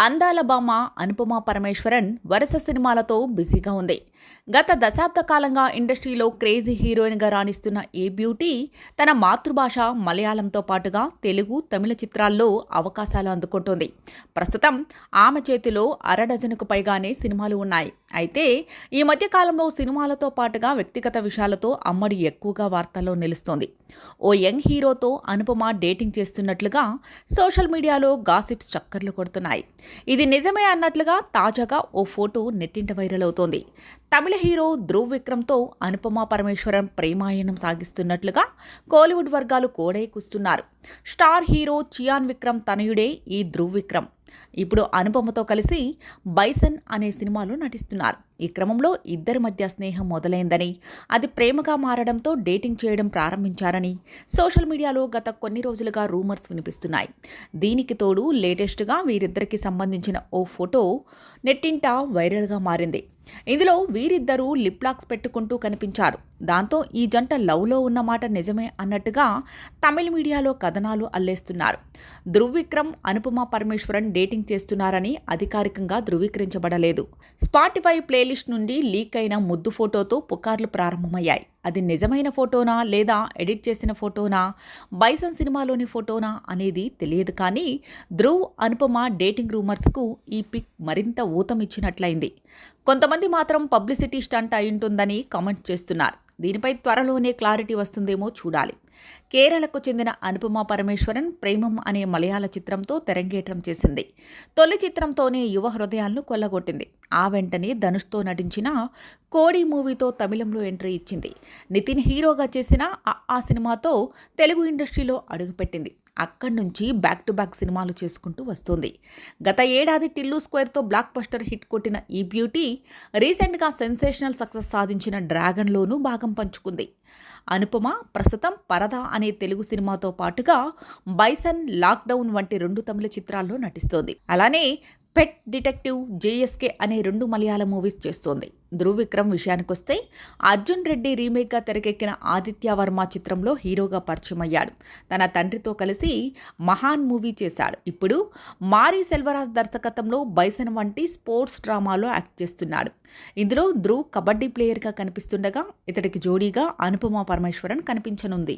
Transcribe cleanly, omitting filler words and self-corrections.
అందాల భామ అనుపమ పరమేశ్వరన్ వరుస సినిమాలతో బిజీగా ఉంది. గత దశాబ్ద కాలంగా ఇండస్ట్రీలో క్రేజీ హీరోయిన్గా రాణిస్తున్న ఈ బ్యూటీ తన మాతృభాష మలయాళంతో పాటుగా తెలుగు, తమిళ చిత్రాల్లో అవకాశాలు అందుకుంటోంది. ప్రస్తుతం ఆమె చేతిలో అరడజనుకు పైగానే సినిమాలు ఉన్నాయి. అయితే ఈ మధ్య కాలంలో సినిమాలతో పాటుగా వ్యక్తిగత విషయాలతో అమ్మడి ఎక్కువగా వార్తల్లో నిలుస్తోంది. ఓ యంగ్ హీరోతో అనుపమ డేటింగ్ చేస్తున్నట్లుగా సోషల్ మీడియాలో గాసిప్స్ చక్కర్లు కొడుతున్నాయి. ఇది నిజమే అన్నట్లుగా తాజాగా ఓ ఫోటో నెట్టింట వైరల్ అవుతోంది. తమిళ హీరో ధ్రువ్ విక్రమ్తో అనుపమ పరమేశ్వరన్ ప్రేమాయణం సాగిస్తున్నట్లుగా కోలీవుడ్ వర్గాలు కోడై కూస్తున్నారు. స్టార్ హీరో చియాన్ విక్రమ్ తనయుడే ఈ ధ్రువ్ విక్రమ్. ఇప్పుడు అనుపమతో కలిసి బైసన్ అనే సినిమాలో నటిస్తున్నారు. ఈ క్రమంలో ఇద్దరి మధ్య స్నేహం మొదలైందని, అది ప్రేమగా మారడంతో డేటింగ్ చేయడం ప్రారంభించారని సోషల్ మీడియాలో గత కొన్ని రోజులుగా రూమర్స్ వినిపిస్తున్నాయి. దీనికి తోడు లేటెస్ట్గా వీరిద్దరికి సంబంధించిన ఓ ఫోటో నెట్టింట వైరల్గా మారింది. ఇందులో వీరిద్దరూ లిప్ లాక్స్ పెట్టుకుంటూ కనిపించారు. దాంతో ఈ జంట లవ్లో ఉన్నమాట నిజమే అన్నట్టుగా తమిళ మీడియాలో కథనాలు అల్లేస్తున్నారు. ధ్రువ్ విక్రమ్, అనుపమ పరమేశ్వరన్ డేటింగ్ చేస్తున్నారని అధికారికంగా ధృవీకరించబడలేదు. స్పాటిఫై ప్లేలిస్ట్ నుండి లీక్ అయిన ముద్దు ఫోటోతో పుకార్లు ప్రారంభమయ్యాయి. అది నిజమైన ఫోటోనా లేదా ఎడిట్ చేసిన ఫోటోనా, బైసన్ సినిమాలోని ఫోటోనా అనేది తెలియదు. కానీ ధ్రువ్, అనుపమ డేటింగ్ రూమర్స్కు ఈ పిక్ మరింత ఊతమిచ్చినట్లయింది. కొంతమంది మాత్రం పబ్లిసిటీ స్టంట్ అయింటుందని కామెంట్ చేస్తున్నారు. దీనిపై త్వరలోనే క్లారిటీ వస్తుందేమో చూడాలి. కేరళకు చెందిన అనుపమ పరమేశ్వరన్ ప్రేమం అనే మలయాళ చిత్రంతో తెరంగేట్రం చేసింది. తొలి చిత్రంతోనే యువ హృదయాలను కొల్లగొట్టింది. ఆ వెంటనే ధనుష్తో నటించిన కోడి మూవీతో తమిళంలో ఎంట్రీ ఇచ్చింది. నితిన్ హీరోగా చేసిన ఆ సినిమాతో తెలుగు ఇండస్ట్రీలో అడుగుపెట్టింది. అక్కడి నుంచి బ్యాక్ టు బ్యాక్ సినిమాలు చేసుకుంటూ వస్తుంది. గత ఏడాది టిల్లు స్క్వేర్తో బ్లాక్ బస్టర్ హిట్ కొట్టిన ఈ బ్యూటీ రీసెంట్గా సెన్సేషనల్ సక్సెస్ సాధించిన డ్రాగన్లోనూ భాగం పంచుకుంది. అనుపమ ప్రస్తుతం పరదా అనే తెలుగు సినిమాతో పాటుగా బైసన్, లాక్డౌన్ వంటి 2 తమిళ చిత్రాల్లో నటిస్తోంది. అలానే పెట్ డిటెక్టివ్, జేఎస్కే అనే 2 మలయాళ మూవీస్ చేస్తోంది. ధ్రువ్ విక్రమ్ విషయానికొస్తే అర్జున్ రెడ్డి రీమేక్గా తెరకెక్కిన ఆదిత్య వర్మ చిత్రంలో హీరోగా పరిచయం అయ్యాడు. తన తండ్రితో కలిసి మహాన్ మూవీ చేశాడు. ఇప్పుడు మారీ సెల్వరాజ్ దర్శకత్వంలో బైసన్ వంటి స్పోర్ట్స్ డ్రామాలో యాక్ట్ చేస్తున్నాడు. ఇందులో ధ్రువ్ కబడ్డీ ప్లేయర్గా కనిపిస్తుండగా ఇతడికి జోడీగా అనుపమ పరమేశ్వరన్ కనిపించనుంది.